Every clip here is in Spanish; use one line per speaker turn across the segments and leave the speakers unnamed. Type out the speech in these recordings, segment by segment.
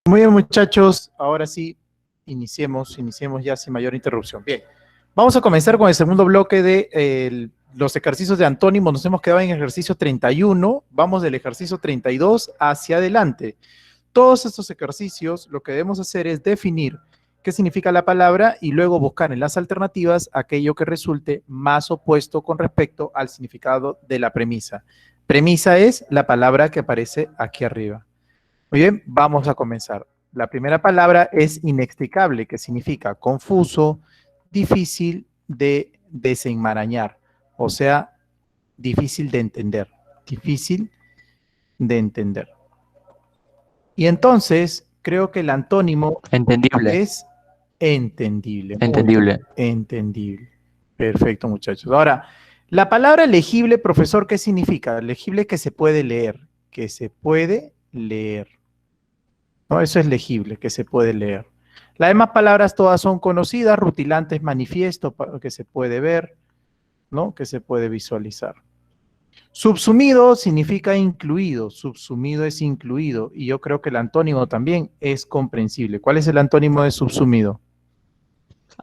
Muy bien, muchachos, ahora sí, iniciemos ya sin mayor interrupción. Bien, vamos a comenzar con el segundo bloque de los ejercicios de antónimos. Nos hemos quedado en el ejercicio 31, vamos del ejercicio 32 hacia adelante. Todos estos ejercicios lo que debemos hacer es definir qué significa la palabra y luego buscar en las alternativas aquello que resulte más opuesto con respecto al significado de la premisa. Premisa es la palabra que aparece aquí arriba. Muy bien, vamos a comenzar. La primera palabra es inextricable, que significa confuso, difícil de desenmarañar, o sea, difícil de entender, difícil de entender. Y entonces, creo que el antónimo
Entendible.
es entendible.
Entendible.
Entendible. Perfecto, muchachos. Ahora, la palabra legible, profesor, ¿qué significa? Legible que se puede leer, que se puede leer. ¿No? Eso es legible, que se puede leer. Las demás palabras todas son conocidas, rutilante es manifiesto, que se puede ver, ¿no? Que se puede visualizar. Subsumido significa incluido, subsumido es incluido, y yo creo que el antónimo también es comprensible. ¿Cuál es el antónimo de subsumido?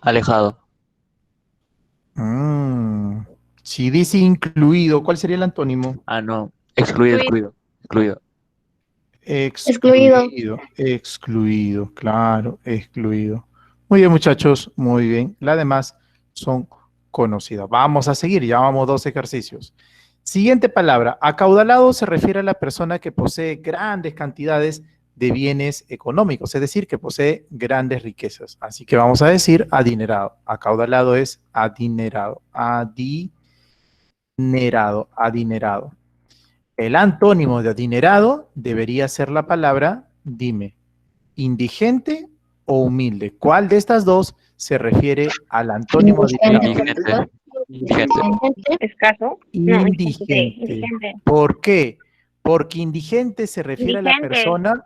Alejado.
Si dice incluido, ¿cuál sería el antónimo?
Ah, no. Excluido, excluido. Excluido.
Excluido, claro, excluido. Muy bien, muchachos, muy bien. Las demás son conocidas. Vamos a seguir, ya vamos 2 ejercicios. Siguiente palabra, acaudalado se refiere a la persona que posee grandes cantidades de bienes económicos, es decir, que posee grandes riquezas. Así que vamos a decir adinerado. Acaudalado es adinerado, adinerado. El antónimo de adinerado debería ser la palabra, dime, indigente o humilde. ¿Cuál de estas dos se refiere al antónimo de adinerado?
Indigente.
Escaso.
Indigente. ¿Por qué? Porque indigente se refiere a la persona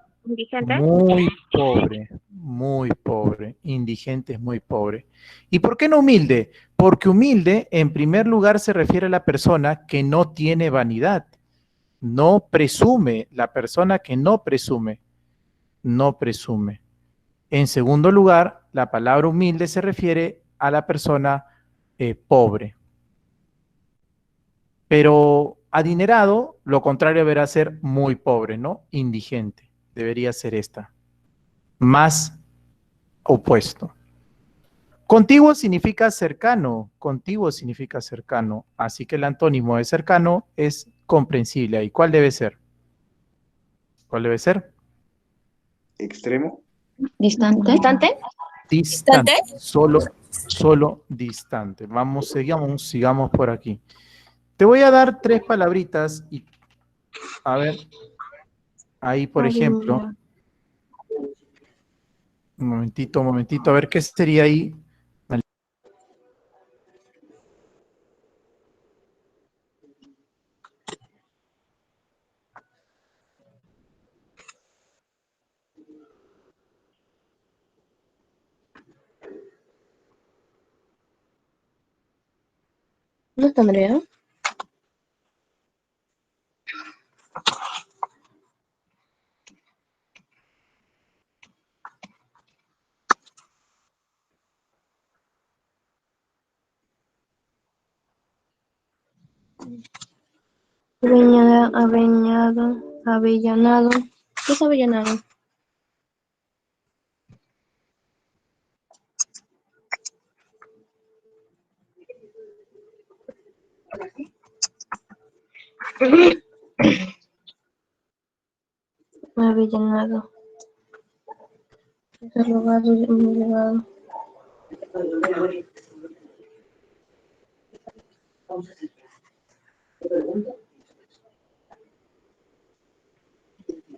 muy pobre, muy pobre. Indigente es muy pobre. ¿Y por qué no humilde? Porque humilde, en primer lugar, se refiere a la persona que no tiene vanidad. No presume, la persona que no presume, no presume. En segundo lugar, la palabra humilde se refiere a la persona pobre. Pero adinerado, lo contrario deberá ser muy pobre, ¿no? Indigente, debería ser esta. Más opuesto. Contiguo significa cercano, así que el antónimo de cercano es comprensible. ¿Y cuál debe ser? ¿Cuál debe ser?
Extremo.
Distante. Distante.
Distante. Solo distante. Vamos, sigamos por aquí. Te voy a dar 3 palabritas y a ver, ahí por ejemplo, un momentito, a ver qué sería ahí.
¿No está Andrea? Avellanado. ¿Qué es avellanado? Avellanado. Es elevado y muy elevado.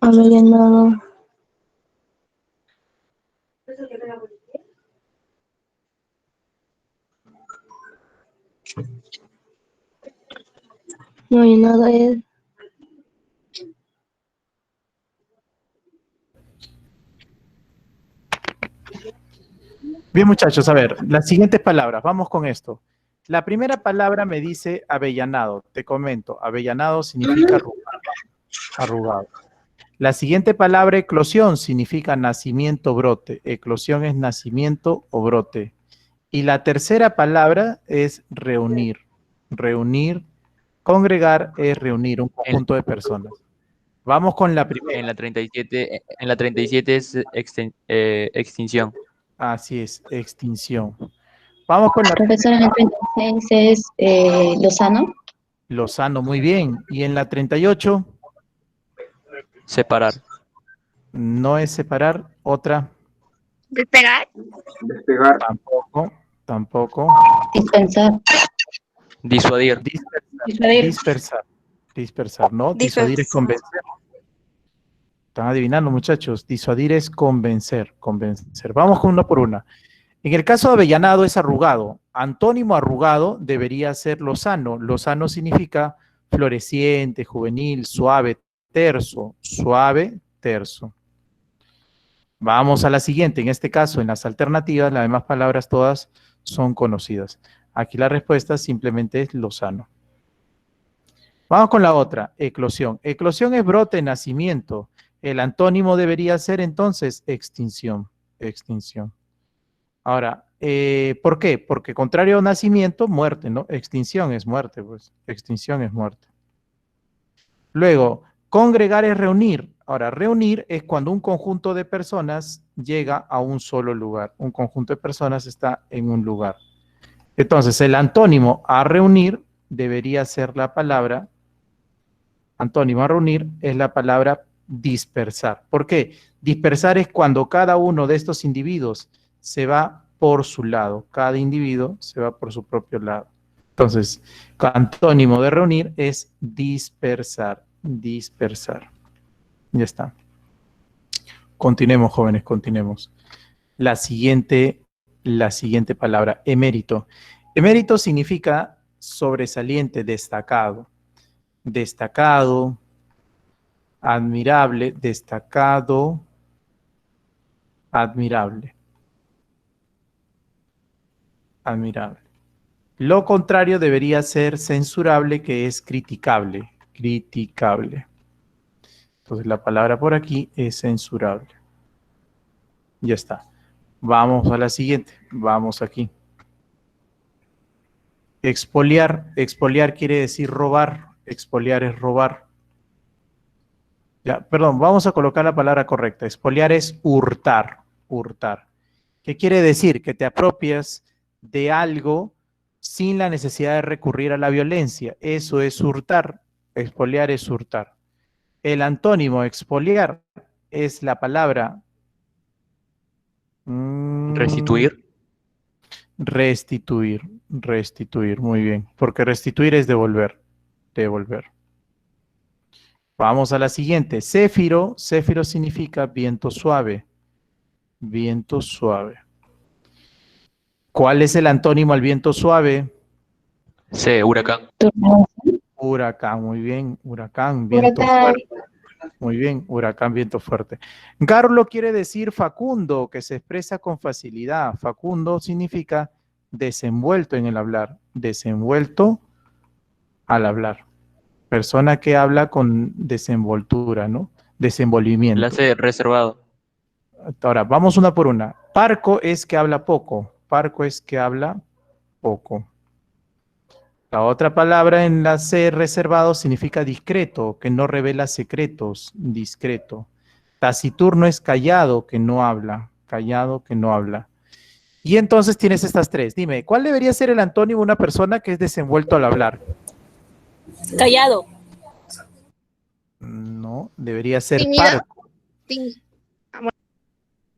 Avellanado. No hay nada. Es
Bien, muchachos, a ver, las siguientes palabras, vamos con esto. La primera palabra me dice avellanado, te comento, avellanado significa arrugado. La siguiente palabra, eclosión, significa nacimiento, brote. Eclosión es nacimiento o brote. Y la tercera palabra es reunir. Reunir, congregar es reunir un conjunto de personas. Vamos con la primera.
En la 37 es extinción.
Así es, extinción. Vamos con la
Profesor, en el 36 es Lozano.
Lozano, muy bien. Y en la 38,
Separar.
no es separar. Otra,
Despegar.
Despegar.
tampoco.
Dispensar.
Disuadir.
Dispersar, ¿no? Disuadir es convencer. Están adivinando, muchachos. Disuadir es convencer. Vamos con una por una. En el caso de avellanado es arrugado. Antónimo arrugado debería ser lozano. Lozano significa floreciente, juvenil, suave, terso. Suave, terso. Vamos a la siguiente. En este caso, en las alternativas, las demás palabras todas son conocidas. Aquí la respuesta simplemente es lozano. Vamos con la otra, eclosión. Eclosión es brote, nacimiento. El antónimo debería ser entonces extinción. Extinción. Ahora, ¿por qué? Porque contrario a nacimiento, muerte, ¿no? Extinción es muerte, pues. Extinción es muerte. Luego, congregar es reunir. Ahora, reunir es cuando un conjunto de personas llega a un solo lugar. Un conjunto de personas está en un lugar. Entonces, el antónimo a reunir debería ser la palabra, antónimo a reunir es la palabra dispersar. ¿Por qué? Dispersar es cuando cada uno de estos individuos se va por su lado. Cada individuo se va por su propio lado. Entonces, antónimo de reunir es dispersar. Dispersar. Ya está. Continuemos, jóvenes, continuemos. La siguiente palabra, emérito. Emérito significa sobresaliente, destacado. Destacado, admirable, destacado, admirable. Admirable. Lo contrario debería ser censurable, que es criticable. Criticable. Entonces la palabra por aquí es censurable. Ya está. Vamos a la siguiente. Vamos aquí. Expoliar. Expoliar quiere decir robar. Expoliar es robar. Ya, perdón, vamos a colocar la palabra correcta. Expoliar es hurtar. Hurtar. ¿Qué quiere decir? Que te apropias de algo sin la necesidad de recurrir a la violencia. Eso es hurtar. Expoliar es hurtar. El antónimo expoliar es la palabra
Restituir.
restituir. Restituir, muy bien. Porque restituir es devolver. Devolver. Vamos a la siguiente. Céfiro. Céfiro significa viento suave. Viento suave. ¿Cuál es el antónimo al viento suave?
C. Huracán.
Huracán, muy bien. Huracán, viento fuerte. Muy bien, huracán, viento fuerte. Garlo quiere decir facundo, que se expresa con facilidad. Facundo significa desenvuelto en el hablar. Desenvuelto al hablar. Persona que habla con desenvoltura, ¿no? Desenvolvimiento.
La C. Reservado.
Ahora, vamos una por una. Parco es que habla poco. Parco es que habla poco. La otra palabra en la C, reservado, significa discreto, que no revela secretos, discreto. Taciturno es callado, que no habla, callado, que no habla. Y entonces tienes estas tres. Dime, ¿cuál debería ser el antónimo de una persona que es desenvuelto al hablar?
Callado.
No, debería ser
Tímido.
parco.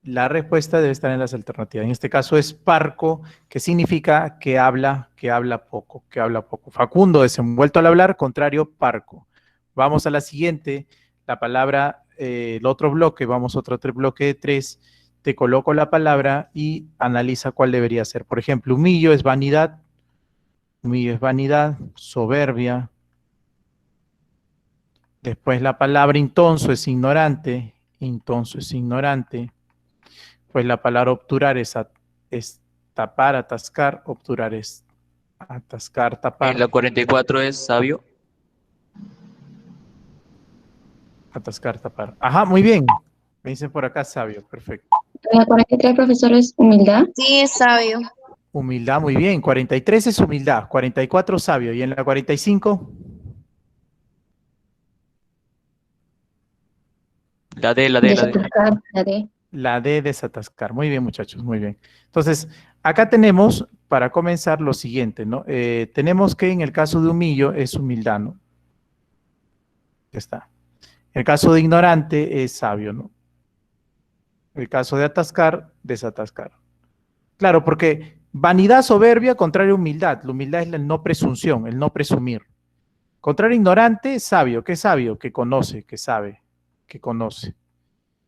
La respuesta debe estar en las alternativas. En este caso es parco, que significa que habla poco, que habla poco. Facundo, desenvuelto al hablar, contrario, parco. Vamos a la siguiente, la palabra, el otro bloque, vamos a otro bloque de tres. Te coloco la palabra y analiza cuál debería ser. Por ejemplo, humillo es vanidad, soberbia. Después la palabra intonso es ignorante, Pues la palabra obturar es tapar, atascar, obturar es atascar, tapar.
En la 44 es sabio.
Atascar, tapar. Ajá, muy bien. Me dicen por acá sabio, perfecto.
La 43, profesor, es humildad.
Sí, es sabio.
Humildad, muy bien. 43 es humildad, 44 sabio. ¿Y en la 45?
La D, la D, la D.
Desatascar, la D.
La D, desatascar. Muy bien, muchachos, muy bien. Entonces, acá tenemos, para comenzar, lo siguiente, ¿no? Tenemos que en el caso de humillo es humildad, ¿no? Ya está. En el caso de ignorante es sabio, ¿no? En el caso de atascar, desatascar. Claro, porque vanidad, soberbia, contrario a humildad. La humildad es el no presunción, el no presumir. Contrario a ignorante, sabio. ¿Qué es sabio? Que conoce, que sabe, que conoce.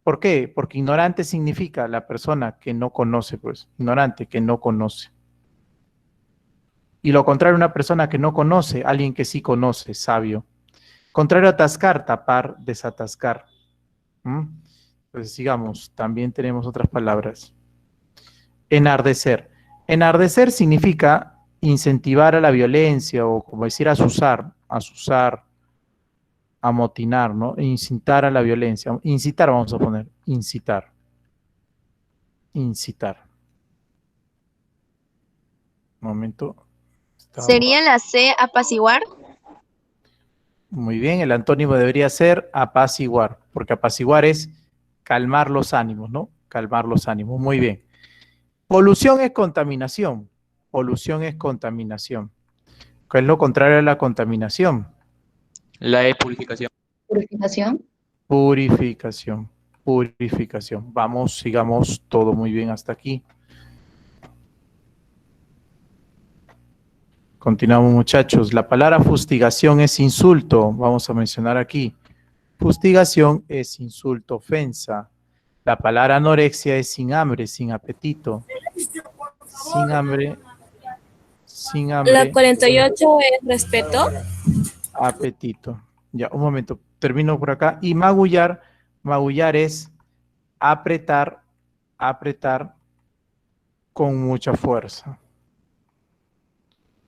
¿Por qué? Porque ignorante significa la persona que no conoce, pues. Ignorante, que no conoce. Y lo contrario a una persona que no conoce, alguien que sí conoce, sabio. Contrario a atascar, tapar, desatascar. Pues sigamos, también tenemos otras palabras. Enardecer. Enardecer significa incentivar a la violencia o como decir asusar, amotinar, ¿no? Incitar a la violencia. Incitar vamos a poner, incitar. Incitar. Un momento.
¿Sería la C apaciguar?
Muy bien, el antónimo debería ser apaciguar, porque apaciguar es calmar los ánimos, ¿no? Calmar los ánimos, muy bien. Polución es contaminación. Polución es contaminación. ¿Qué es lo contrario a la contaminación?
La E, purificación.
Purificación.
Purificación. Purificación. Vamos, sigamos todo muy bien hasta aquí. Continuamos, muchachos. La palabra fustigación es insulto. Vamos a mencionar aquí. Fustigación es insulto, ofensa. La palabra anorexia es sin hambre, sin apetito. Sin hambre. Sin hambre.
La 48 es respeto.
Apetito. Ya, un momento. Termino por acá. Y magullar. Magullar es apretar, apretar con mucha fuerza.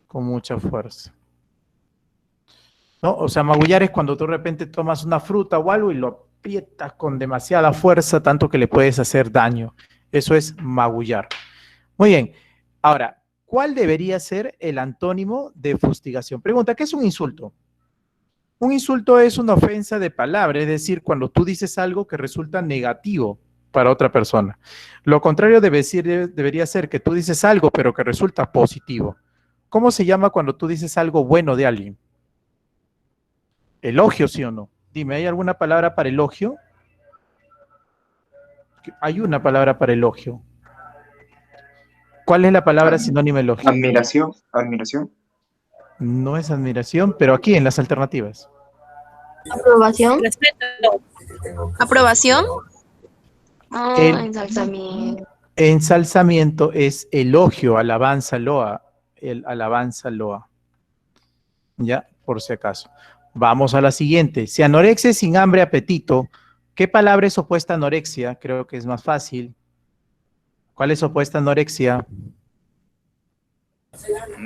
Con mucha fuerza. ¿No? O sea, magullar es cuando tú de repente tomas una fruta o algo y lo aprietas con demasiada fuerza, tanto que le puedes hacer daño. Eso es magullar. Muy bien. Ahora, ¿cuál debería ser el antónimo de fustigación? Pregunta, ¿qué es un insulto? Un insulto es una ofensa de palabra, es decir, cuando tú dices algo que resulta negativo para otra persona. Lo contrario debería ser que tú dices algo, pero que resulta positivo. ¿Cómo se llama cuando tú dices algo bueno de alguien? Elogio, ¿sí o no? Dime, ¿hay alguna palabra para elogio? Hay una palabra para elogio. ¿Cuál es la palabra sinónima de elogio?
Admiración, admiración.
No es admiración, pero aquí en las alternativas.
Aprobación.
Respeto.
¿Aprobación?
El-
Ensalzamiento.
Ensalzamiento es elogio, alabanza, loa. El alabanza, loa. Ya, por si acaso. Vamos a la siguiente. Si anorexia es sin hambre, apetito, ¿qué palabra es opuesta a anorexia? Creo que es más fácil. ¿Cuál es opuesta a anorexia?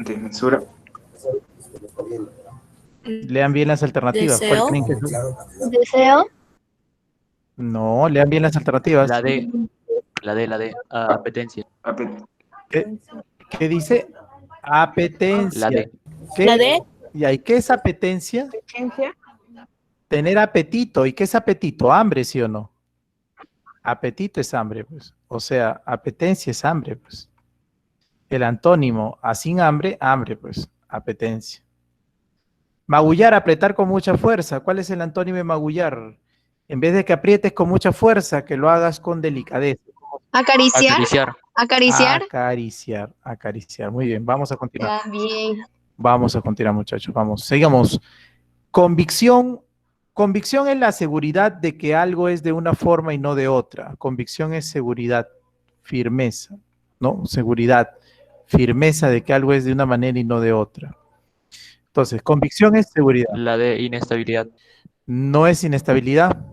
Desmesura.
Lean bien las alternativas. ¿Cuál
Deseo.
creen que es?
Deseo.
No, lean bien las alternativas.
La D. La D, la D. Apetencia.
¿Qué dice? Apetencia.
La D.
¿Qué?
La D.
¿Y qué es apetencia? Tener apetito. ¿Y qué es apetito? ¿Hambre, sí o no? Apetito es hambre, pues. O sea, apetencia es hambre, pues. El antónimo a sin hambre, hambre, pues. Apetencia. Magullar, apretar con mucha fuerza. ¿Cuál es el antónimo de magullar? En vez de que aprietes con mucha fuerza, que lo hagas con delicadeza.
¿Acariciar?
Acariciar.
¿Acariciar?
Acariciar, acariciar. Muy bien, vamos a continuar.
También.
Vamos a continuar, muchachos. Vamos, sigamos. Convicción. Convicción es la seguridad de que algo es de una forma y no de otra. Convicción es seguridad, firmeza, ¿no? Seguridad, firmeza de que algo es de una manera y no de otra. Entonces, convicción es seguridad.
La D, inestabilidad.
No es inestabilidad,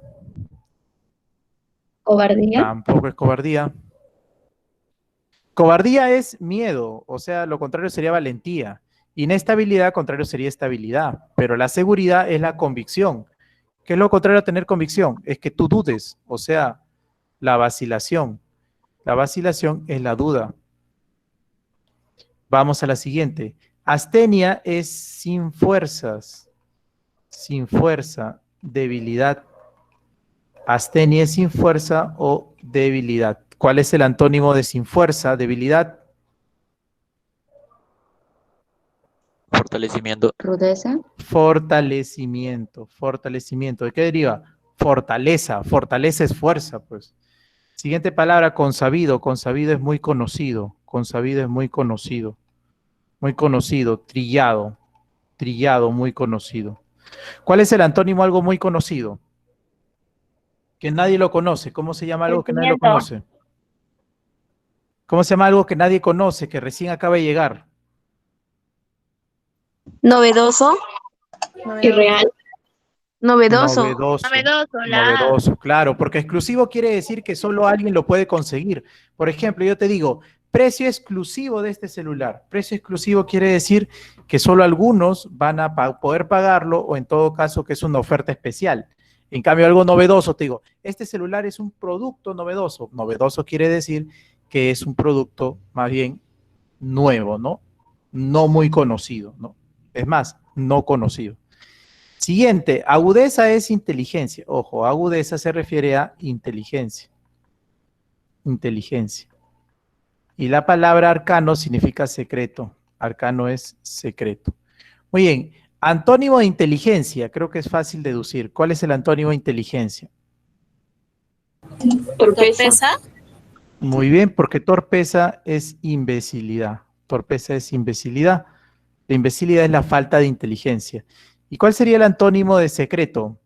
Cobardía.
tampoco es cobardía. Cobardía es miedo, o sea, lo contrario sería valentía. Inestabilidad, contrario sería estabilidad, pero la seguridad es la convicción. ¿Qué es lo contrario a tener convicción? Es que tú dudes, o sea, la vacilación. La vacilación es la duda. Vamos a la siguiente. Astenia es sin fuerzas, sin fuerza, debilidad. Astenia es sin fuerza o debilidad. ¿Cuál es el antónimo de sin fuerza, debilidad?
Fortalecimiento.
Rudeza.
Fortalecimiento, fortalecimiento. ¿De qué deriva? Fortaleza, fortaleza es fuerza, pues. Siguiente palabra, consabido. Consabido es muy conocido. Consabido es muy conocido. Muy conocido, trillado. Trillado, muy conocido. ¿Cuál es el antónimo algo muy conocido? Que nadie lo conoce. ¿Cómo se llama algo que nadie lo conoce? ¿Cómo se llama algo que nadie conoce, que recién acaba de llegar?
Novedoso.
Irreal.
Novedoso.
Novedoso.
la A.
Novedoso, claro, porque exclusivo quiere decir que solo alguien lo puede conseguir. Por ejemplo, yo te digo, precio exclusivo de este celular. Precio exclusivo quiere decir que solo algunos van a poder pagarlo o en todo caso que es una oferta especial. En cambio, algo novedoso, te digo, este celular es un producto novedoso. Novedoso quiere decir que es un producto más bien nuevo, ¿no? No muy conocido, ¿no? Es más, no conocido. Siguiente, agudeza es inteligencia. Ojo, agudeza se refiere a inteligencia. Inteligencia. Y la palabra arcano significa secreto. Arcano es secreto. Muy bien, antónimo de inteligencia. Creo que es fácil deducir. ¿Cuál es el antónimo de inteligencia?
Torpeza.
Muy bien, porque torpeza es imbecilidad. Torpeza es imbecilidad. La imbecilidad es la falta de inteligencia. ¿Y cuál sería el antónimo de secreto?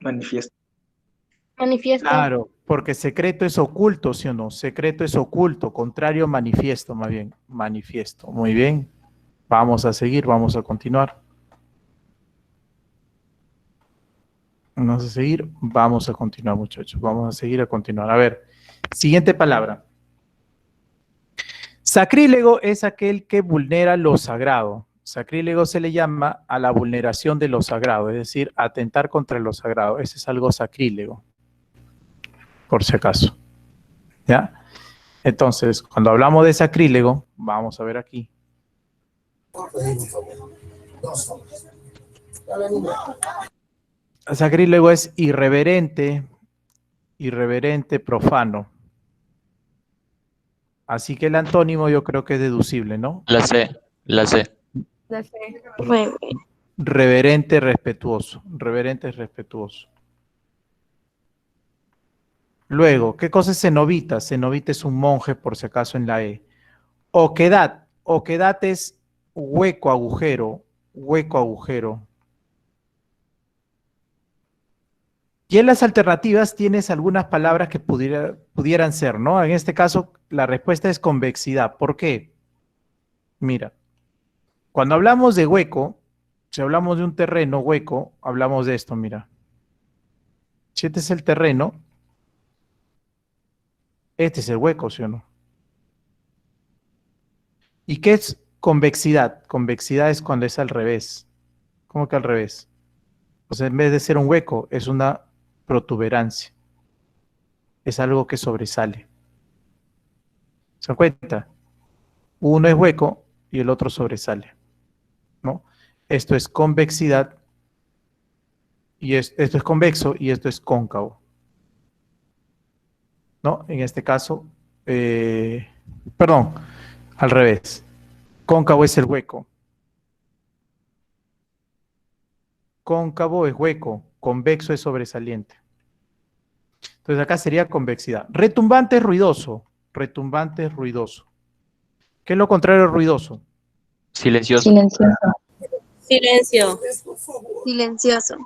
Manifiesto.
Manifiesto.
Claro, porque secreto es oculto, ¿sí o no? Secreto es oculto, contrario manifiesto, más bien. Manifiesto. Muy bien. Vamos a seguir, vamos a continuar. Vamos a seguir, vamos a continuar, muchachos. Vamos a seguir a continuar. A ver, siguiente palabra. Sacrílego es aquel que vulnera lo sagrado. Sacrílego se le llama a la vulneración de lo sagrado, es decir, atentar contra lo sagrado. Ese es algo sacrílego, por si acaso. ¿Ya? Entonces, cuando hablamos de sacrílego, vamos a ver aquí. Sacrílego es irreverente, irreverente, profano. Así que el antónimo yo creo que es deducible, ¿no?
La C. La C.
Muy bien.
Reverente, respetuoso. Reverente, respetuoso. Luego, ¿qué cosa es cenobita? Cenobita es un monje, por si acaso, en la E. Oquedad. Oquedad es hueco, agujero. Hueco, agujero. Y en las alternativas tienes algunas palabras que pudieran ser, ¿no? En este caso, la respuesta es convexidad. ¿Por qué? Mira, cuando hablamos de hueco, si hablamos de un terreno hueco, hablamos de esto, mira. Si este es el terreno, este es el hueco, ¿sí o no? ¿Y qué es convexidad? Convexidad es cuando es al revés. ¿Cómo que al revés? O sea, en vez de ser un hueco, es una protuberancia. Es algo que sobresale. ¿Se dan cuenta? Uno es hueco y el otro sobresale, ¿no? Esto es convexidad y esto es convexo y esto es cóncavo, ¿no? En este caso, perdón, al revés. Cóncavo es el hueco. Cóncavo es hueco, convexo es sobresaliente. Entonces acá sería convexidad. Retumbante es ruidoso. Retumbante es ruidoso. ¿Qué es lo contrario de ruidoso?
Silencioso.
Silencioso.
Silencio.
Silencioso.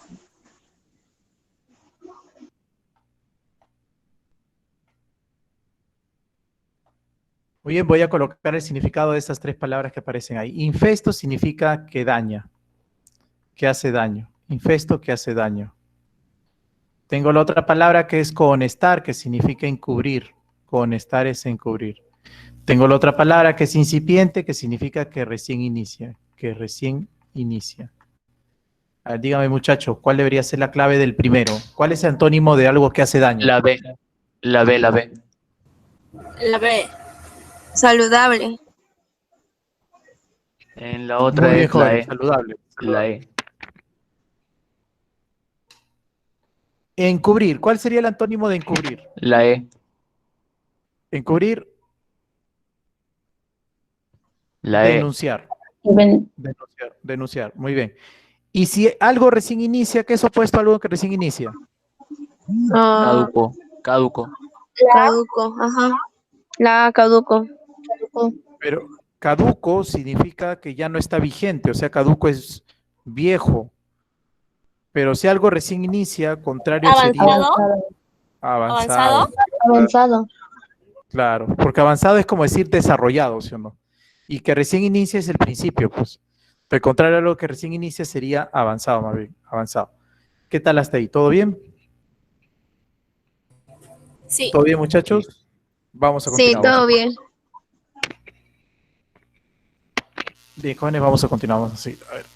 Muy bien, voy a colocar el significado de estas tres palabras que aparecen ahí. Infesto significa que daña, que hace daño. Infesto, que hace daño. Tengo la otra palabra que es cohonestar, que significa encubrir. Cohonestar es encubrir. Tengo la otra palabra que es incipiente, que significa que recién inicia, que recién inicia. A ver, dígame, muchachos, ¿cuál debería ser la clave del primero? ¿Cuál es el antónimo de algo que hace daño?
La B. La B, la B.
La B.
Saludable.
En la otra
Muy bien,
es la
joven,
E.
saludable.
La E.
Encubrir, ¿cuál sería el antónimo de encubrir?
La E.
Encubrir,
La E.
denunciar.
Ven-
Denunciar, muy bien. Y si algo recién inicia, ¿qué es opuesto a algo que recién inicia?
Caduco. Caduco.
Caduco. Ajá. La caduco.
Pero caduco significa que ya no está vigente, o sea, caduco es viejo. Pero si algo recién inicia, contrario sería
Avanzado.
avanzado.
Avanzado.
Avanzado.
Claro, porque avanzado es como decir desarrollado, ¿sí o no? Y que recién inicia es el principio, pues. Pero contrario a lo que recién inicia sería avanzado, más bien, avanzado. ¿Qué tal hasta ahí? ¿Todo bien?
Sí.
¿Todo bien, muchachos? Vamos a
Sí,
continuar.
todo bien.
Bien, jóvenes, vamos a continuar. Vamos a seguir. A ver.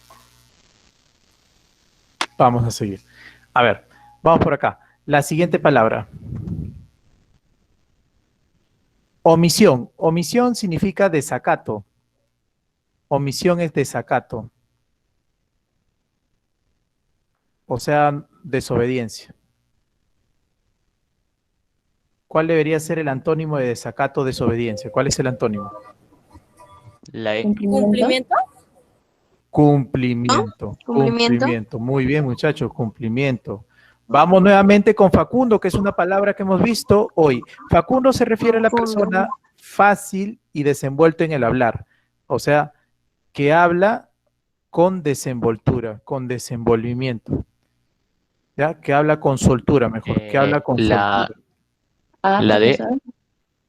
Vamos a seguir. A ver, vamos por acá. La siguiente palabra. Omisión. Omisión significa desacato. Omisión es desacato. O sea, desobediencia. ¿Cuál debería ser el antónimo de desacato, desobediencia? ¿Cuál es el antónimo?
La E.
Cumplimiento.
Cumplimiento.
Cumplimiento.
Cumplimiento. Muy bien, muchachos, cumplimiento. Vamos nuevamente con Facundo, que es una palabra que hemos visto hoy. Facundo se refiere a la
Facundo.
persona fácil y desenvuelto en el hablar. O sea, que habla con desenvoltura, con desenvolvimiento. ¿Ya? Que habla con soltura, mejor. Que habla con
la-
soltura.
La D.
profesor.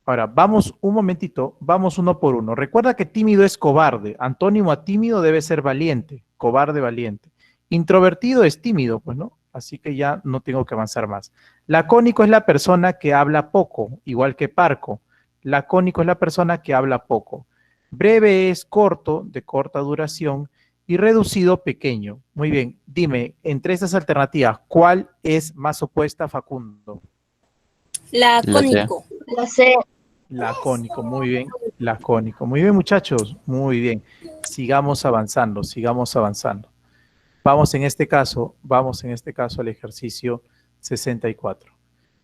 Ahora, vamos un momentito, vamos uno por uno. Recuerda que tímido es cobarde. Antónimo a tímido debe ser valiente. Cobarde, valiente. Introvertido es tímido, pues, ¿no? Así que ya no tengo que avanzar más. Lacónico es la persona que habla poco, igual que parco. Lacónico es la persona que habla poco. Breve es corto, de corta duración, y reducido, pequeño. Muy bien, dime, entre estas alternativas, ¿cuál es más opuesta a Facundo?
Lacónico.
La C.
Lacónico, muy bien, lacónico. Muy bien, muchachos, muy bien. Sigamos avanzando, sigamos avanzando. Vamos en este caso al ejercicio 64.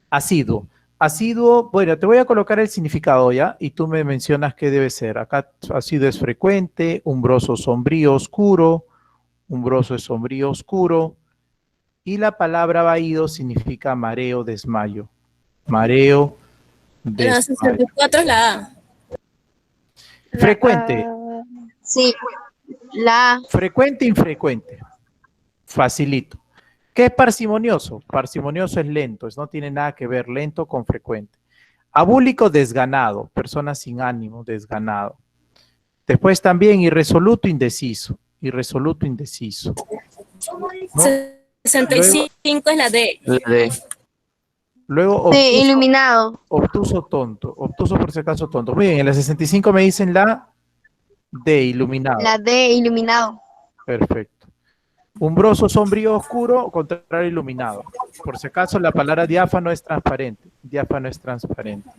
Asiduo. Asiduo, bueno, te voy a colocar el significado ya y tú me mencionas qué debe ser. Acá asiduo es frecuente, umbroso, sombrío, oscuro, umbroso es sombrío, oscuro. Y la palabra vaído significa mareo, desmayo. Mareo,
La
desmayo.
64 es la A.
Frecuente,
Sí. La
frecuente, infrecuente. Facilito. ¿Qué es parsimonioso? Parsimonioso es lento, no tiene nada que ver lento con frecuente. Abúlico, desganado, persona sin ánimo, desganado. Después también irresoluto, indeciso. Irresoluto, indeciso. ¿No?
65 es la D.
La D.
Luego
sí,
obtuso,
iluminado.
obtuso, tonto. Obtuso por si acaso tonto. Muy bien, en la 65 me dicen la D, iluminado.
La D, iluminado.
Perfecto. Umbroso, sombrío, oscuro, contrario, iluminado. Por si acaso, la palabra diáfano es transparente. Diáfano es transparente.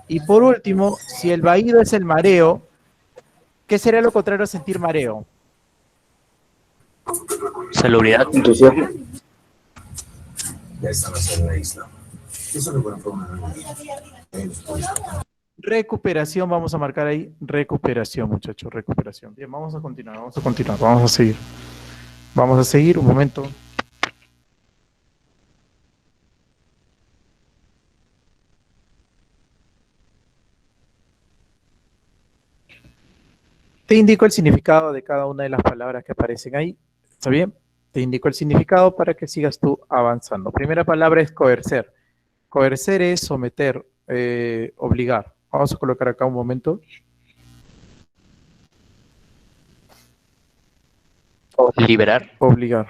Y por último, si el vaído es el mareo, ¿qué sería lo contrario a sentir mareo?
Salubridad.
Entusiasmo.
Ya estamos en la isla. Eso es buena forma de
Recuperación, vamos a marcar ahí, recuperación, muchachos, recuperación. Bien, vamos a continuar, vamos a seguir. Vamos a seguir, un momento. Te indico el significado de cada una de las palabras que aparecen ahí. ¿Está bien? Te indico el significado para que sigas tú avanzando. Primera palabra es coercer. Coercer es someter, obligar. Vamos a colocar acá un momento.
Liberar.
Obligar.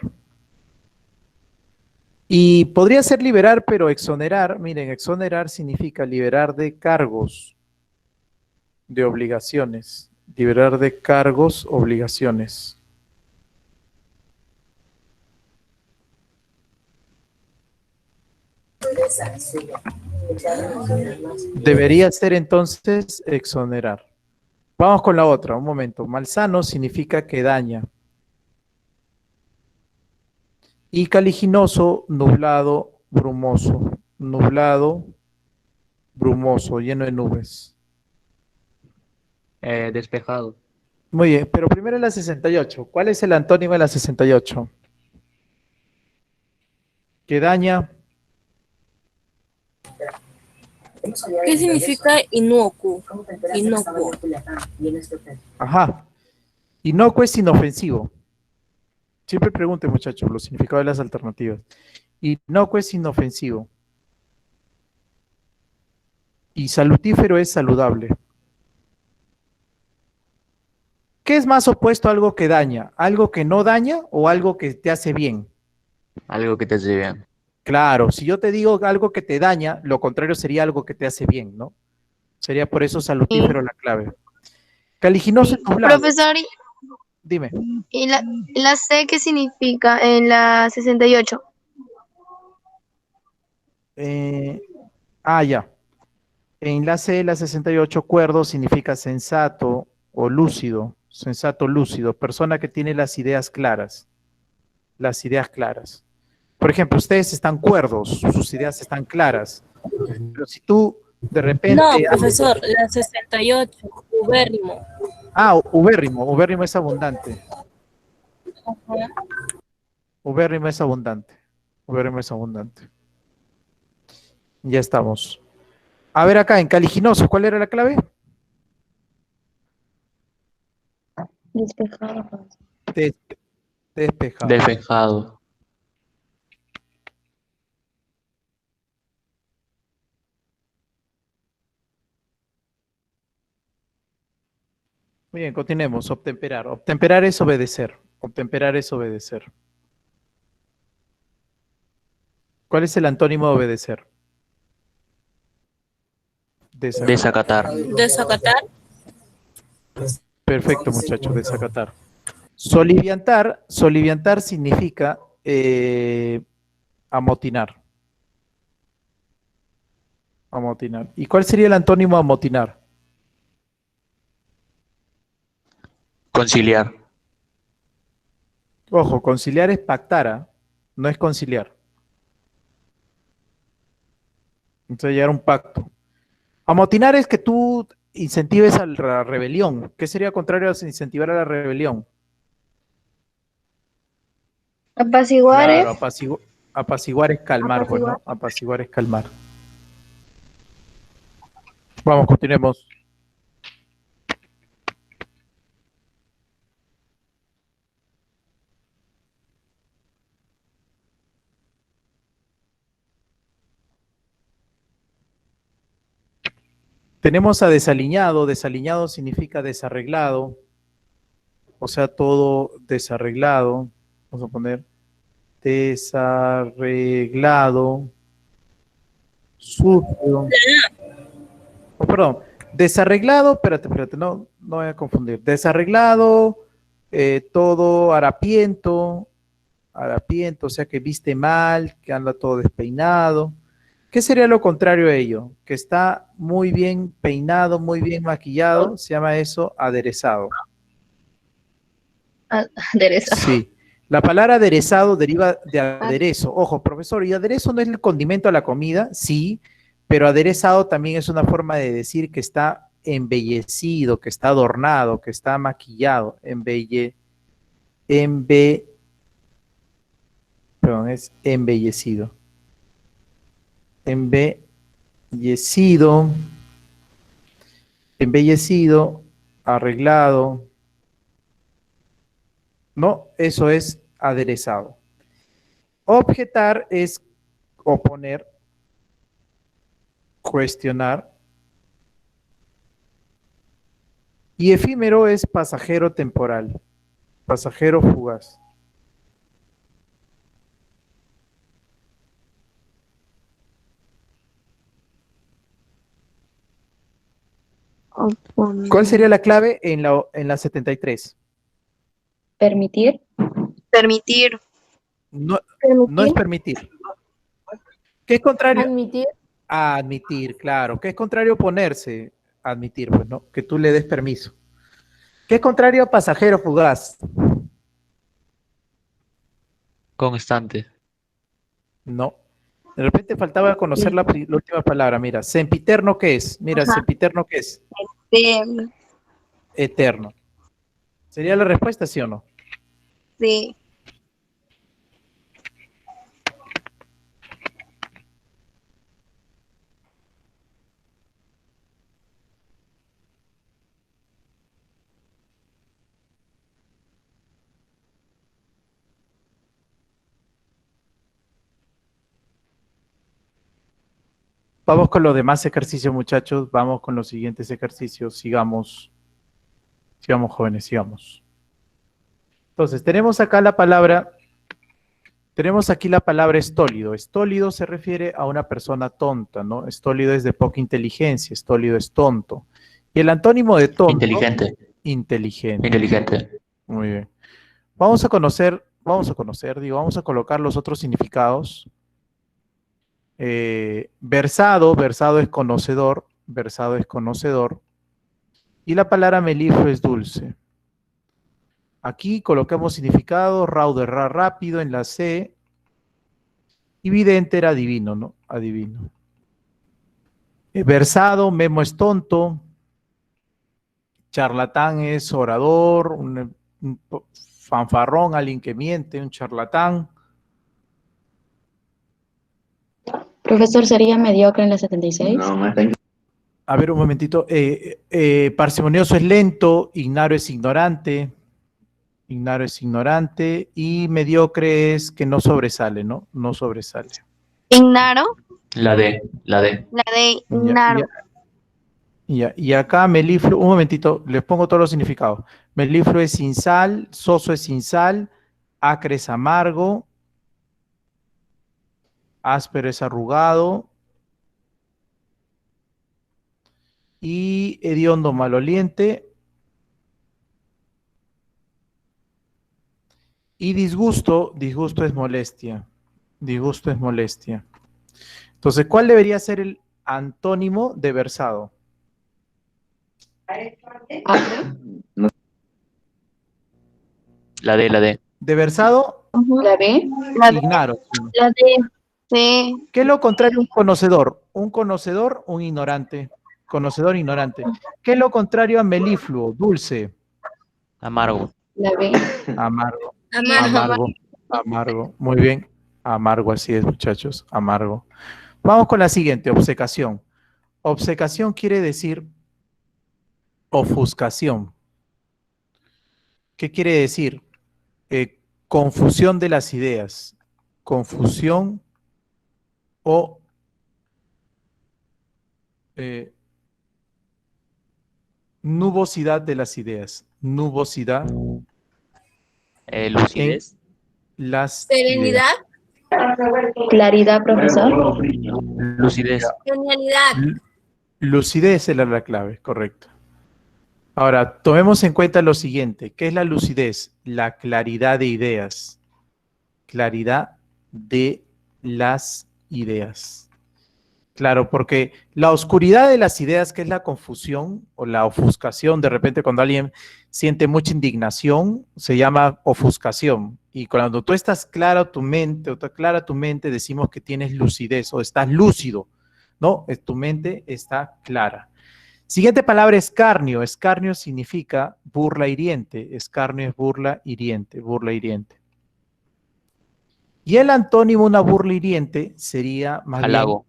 Y podría ser liberar, pero exonerar. Miren, exonerar significa liberar de cargos, de obligaciones, Liberar de cargos, obligaciones. Debería ser entonces exonerar. Vamos con la otra, un momento. Malsano significa que daña. Y caliginoso, nublado, brumoso. Nublado, brumoso, lleno de nubes.
Despejado.
Muy bien, pero primero la 68. ¿Cuál es el antónimo de la 68? Que daña.
¿Qué significa inocuo? Inocuo.
Ajá. Inocuo es inofensivo. Siempre pregunten, muchachos, los significados de las alternativas. Inocuo es inofensivo. Y salutífero es saludable. ¿Qué es más opuesto a algo que daña? ¿Algo que no daña o algo que te hace bien?
Algo que te hace bien.
Claro, si yo te digo algo que te daña, lo contrario sería algo que te hace bien, ¿no? Sería por eso salutífero la clave. Caliginoso y nublado.
Profesor,
Dime.
¿y la C qué significa en la 68?
Ya. Enlace de la 68, cuerdo significa sensato o lúcido. Sensato lúcido. Persona que tiene las ideas claras. Las ideas claras. Por ejemplo, ustedes están cuerdos, sus ideas están claras. Pero si tú de repente...
No, profesor, la 68, ubérrimo.
Ubérrimo. Ubérrimo es abundante. Ubérrimo es abundante. Ubérrimo es abundante. Ya estamos. A ver acá, en caliginoso, ¿cuál era la clave?
Despejado.
Despejado.
Despejado.
Muy bien, continuemos. Obtemperar. Obtemperar es obedecer. Obtemperar es obedecer. ¿Cuál es el antónimo de obedecer?
Desacatar.
Desacatar.
Perfecto, muchachos, desacatar. Soliviantar significa amotinar. Amotinar. ¿Y cuál sería el antónimo de amotinar?
Conciliar.
Ojo, conciliar es pactar, no es conciliar. Entonces llegar a un pacto. Amotinar es que tú incentives a la rebelión. ¿Qué sería contrario a incentivar a la rebelión?
Apaciguar
Claro,
es.
apaciguar es calmar, pues, ¿no? Apaciguar es calmar. Vamos, continuemos. Tenemos a desaliñado. Desaliñado significa desarreglado. O sea, todo desarreglado. Vamos a poner desarreglado. Sucio. Oh, perdón. Desarreglado, espérate, no voy a confundir. Desarreglado, todo harapiento, o sea que viste mal, que anda todo despeinado. ¿Qué sería lo contrario a ello? Que está muy bien peinado, muy bien maquillado, se llama eso aderezado.
Aderezado.
Sí. La palabra aderezado deriva de aderezo. Ojo, profesor, ¿y aderezo no es el condimento a la comida? Sí, pero aderezado también es una forma de decir que está embellecido, que está adornado, que está maquillado. Perdón, es embellecido. Embellecido, arreglado. No, eso es aderezado. Objetar es oponer, cuestionar. Y efímero es pasajero temporal, pasajero fugaz. ¿Cuál sería la clave en la 73?
Permitir.
Permitir.
No, no es permitir. ¿Qué es contrario?
Admitir.
A admitir, claro. ¿Qué es contrario a oponerse? Admitir, pues, ¿no? Que tú le des permiso. ¿Qué es contrario a pasajero fugaz?
Constante.
No. De repente faltaba conocer la última palabra. Mira, sempiterno, ¿qué es? Mira,
Ajá.
sempiterno, ¿qué es?
Sí.
Eterno. ¿Sería la respuesta, sí o no?
Sí.
Vamos con los demás ejercicios, muchachos. Vamos con los siguientes ejercicios. Sigamos. Sigamos, jóvenes, sigamos. Entonces, tenemos acá la palabra, tenemos aquí la palabra estólido. Estólido se refiere a una persona tonta, ¿no? Estólido es de poca inteligencia, estólido es tonto. Y el antónimo de tonto.
Inteligente.
Inteligente.
Inteligente.
Muy bien. Vamos a colocar los otros significados. Versado es conocedor, y la palabra melifluo es dulce. Aquí colocamos significado, raudo era rápido en la C, y vidente era adivino, ¿no? Adivino. Versado, memo es tonto, charlatán es orador, un fanfarrón, alguien que miente, un charlatán.
Profesor, ¿sería mediocre en la 76?
A ver, un momentito. Parsimonioso es lento, ignaro es ignorante, y mediocre es que no sobresale, ¿no? No sobresale.
Ignaro.
La D. La D.
La de
Ya,
ignaro.
y acá melifluo, un momentito, les pongo todos los significados. Melifluo es sin sal, soso es sin sal, acre es amargo, áspero es arrugado, y hediondo maloliente, y disgusto es molestia. Disgusto es molestia. Entonces, ¿cuál debería ser el antónimo de versado?
La D. La D.
De versado,
¿La B?
La de,
ignaro.
la de, sí.
¿Qué es lo contrario a un conocedor? Un conocedor, un ignorante. Conocedor, ignorante. ¿Qué es lo contrario a melifluo? Dulce.
Amargo.
¿La B?
Amargo.
Amargo.
Amargo. Amargo. Muy bien. Amargo, así es, muchachos. Amargo. Vamos con la siguiente, obcecación. Obcecación quiere decir ofuscación. ¿Qué quiere decir? Confusión de las ideas. Confusión o nubosidad de las ideas. Nubosidad
Lucidez.
en las
Serenidad.
¿Claridad, profesor?
Lucidez.
Genialidad.
ideas. Lucidez era la clave, correcto. Ahora, tomemos en cuenta lo siguiente. ¿Qué es la lucidez? La claridad de ideas. Claridad de las ideas. Claro, porque la oscuridad de las ideas, que es la confusión o la ofuscación, de repente cuando alguien siente mucha indignación, se llama ofuscación. Y cuando tú estás clara tu mente, o está clara tu mente, decimos que tienes lucidez o estás lúcido, ¿no? Tu mente está clara. Siguiente palabra, escarnio. Escarnio significa burla hiriente. Escarnio es burla hiriente, burla hiriente. Y el antónimo, una burla hiriente, sería más bien
Halago.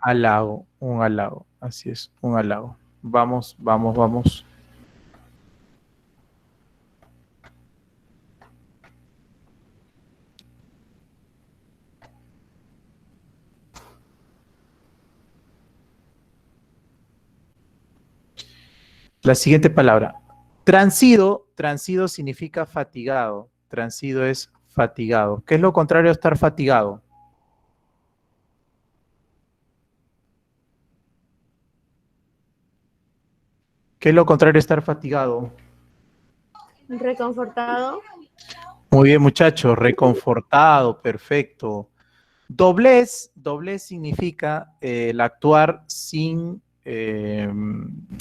Halago.
un halago, así es, un halago. Vamos, vamos, vamos. La siguiente palabra. Transido, transido significa fatigado. Transido es fatigado. ¿Qué es lo contrario a estar fatigado? ¿Qué es lo contrario a estar fatigado?
Reconfortado.
Muy bien, muchachos, reconfortado, perfecto. Doblez significa el actuar sin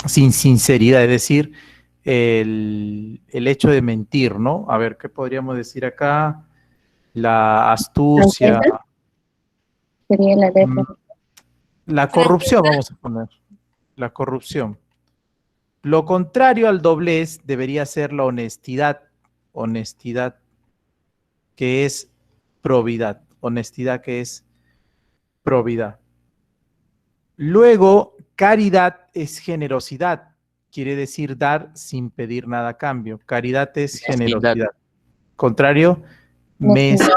sinceridad, es decir, el hecho de mentir, ¿no? A ver, ¿qué podríamos decir acá? La astucia,
Sería la D.
la corrupción, vamos a poner, la corrupción. Lo contrario al doblez debería ser la honestidad, que es probidad, honestidad que es probidad. Luego, caridad es generosidad, quiere decir dar sin pedir nada a cambio. Caridad es generosidad. Contrario, mezquindad.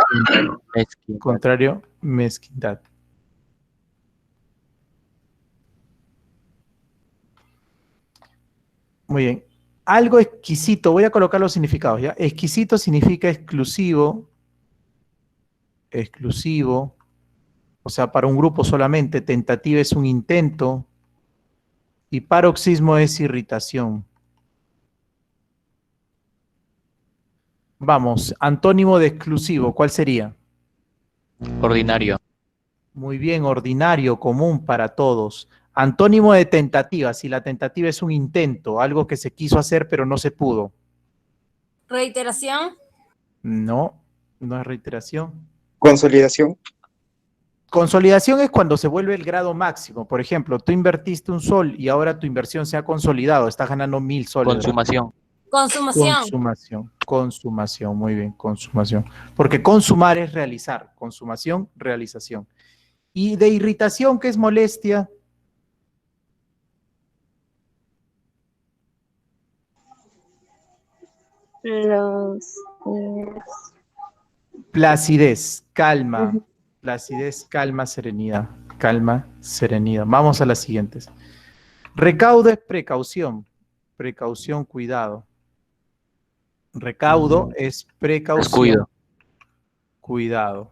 Contrario, mezquindad. Muy bien. Algo exquisito, voy a colocar los significados, ¿ya? Exquisito significa exclusivo, o sea, para un grupo solamente. Tentativa es un intento y paroxismo es irritación. Vamos, antónimo de exclusivo, ¿cuál sería?
Ordinario.
Muy bien, ordinario, común para todos. Antónimo de tentativa, si la tentativa es un intento, algo que se quiso hacer pero no se pudo.
Reiteración.
No, no es reiteración.
Consolidación.
Consolidación es cuando se vuelve el grado máximo. Por ejemplo, tú invertiste un sol y ahora tu inversión se ha consolidado, estás ganando 1000 soles.
Consumación.
Consumación.
Consumación, muy bien, consumación. Porque consumar es realizar, consumación, realización. Y de irritación, ¿qué es molestia? Placidez, calma. Placidez, calma, serenidad. Calma, serenidad. Vamos a las siguientes. Recaudo es precaución. Precaución, cuidado. Recaudo es precaución.
Descuido.
Cuidado.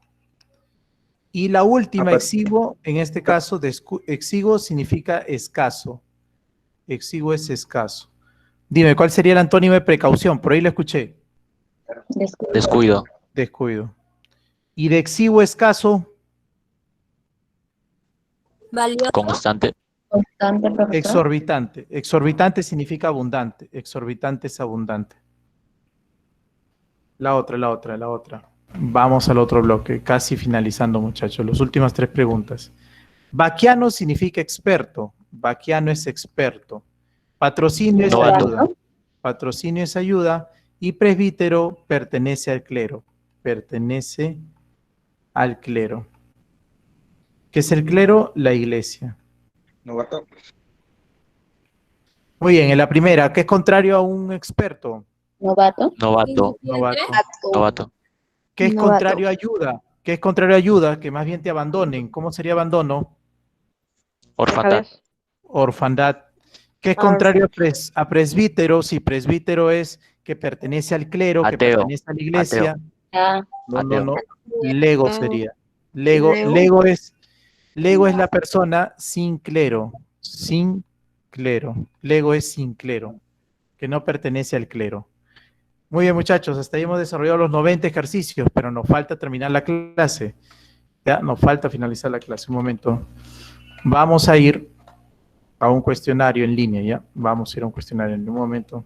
Y la última, exiguo, en este caso, exiguo significa escaso. Exiguo es escaso. Dime, ¿cuál sería el antónimo de precaución? Por ahí lo escuché.
Descuido.
Descuido. ¿Y de exiguo escaso?
Valioso.
Constante.
Constante, profesor.
Exorbitante. Exorbitante significa abundante. Exorbitante es abundante. La otra. Vamos al otro bloque, casi finalizando, muchachos. Las últimas 3 preguntas. Baquiano significa experto. Baquiano es experto. Patrocinio es ayuda. Patrocinio es ayuda. Y presbítero pertenece al clero. Pertenece al clero. ¿Qué es el clero? La iglesia.
Novato.
Muy bien, en la primera, ¿qué es contrario a un experto?
Novato.
Novato. Novato.
¿Qué es
Novato.
contrario a ayuda? ¿Qué es contrario a ayuda? Que más bien te abandonen. ¿Cómo sería abandono?
Orfandad.
Orfandad. ¿Qué es contrario a presbítero? Si presbítero es que pertenece al clero, que
Ateo.
pertenece a la iglesia. No. Lego sería. Lego es la persona sin clero. Sin clero. Lego es sin clero, que no pertenece al clero. Muy bien, muchachos, hasta ahí hemos desarrollado los 90 ejercicios, pero nos falta terminar la clase. Ya, nos falta finalizar la clase. Un momento. Vamos a ir a un cuestionario en línea, ¿ya? Vamos a ir a un cuestionario en un momento.